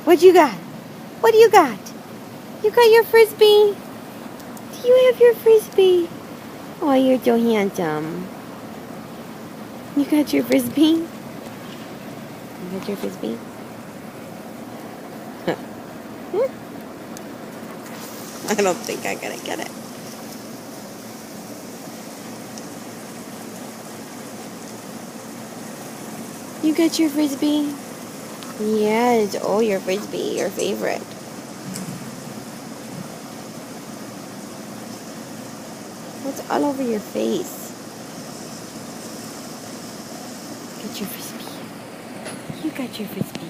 What you got? What do you got? You got your frisbee? Do you have your frisbee? Oh, you're so handsome. You got your frisbee? You got your frisbee? I don't think I'm gonna get it. You got your frisbee? Yes. Oh, your frisbee, your favorite. What's all over your face? Get your frisbee. You got your frisbee.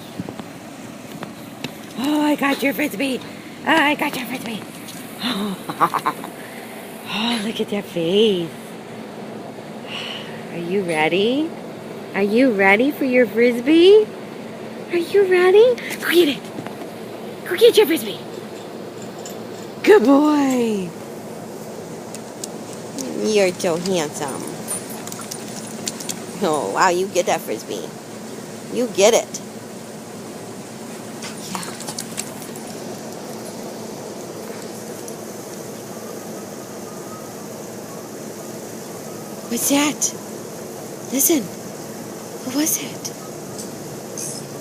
Oh, I got your frisbee. Oh, I got your frisbee. Oh, look at that face. Are you ready? Are you ready for your frisbee? Are you ready? Go get it. Go get your frisbee. Good boy. You're so handsome. Oh, wow, you get that frisbee. You get it. Yeah. What's that? Listen. What was it?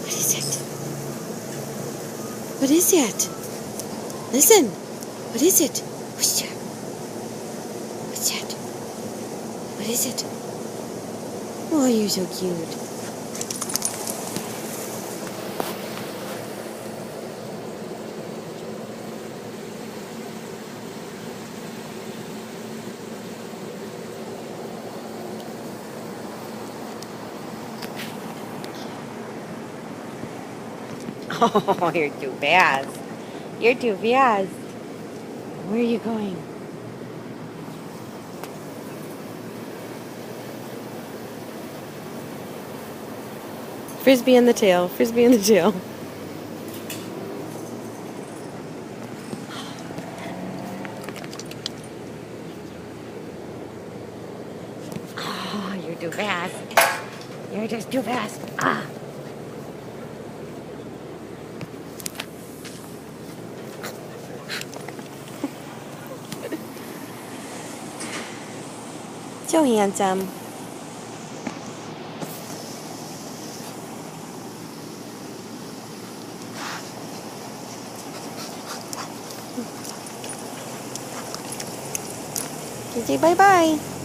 What is it? What is it? Listen. What is it? What's that? What's that? What is it? Oh, you're so cute. Oh, you're too fast. You're too fast. Where are you going? Frisbee in the tail. Frisbee in the tail. Oh, you're too fast. You're just too fast. Ah. So handsome. Say bye-bye.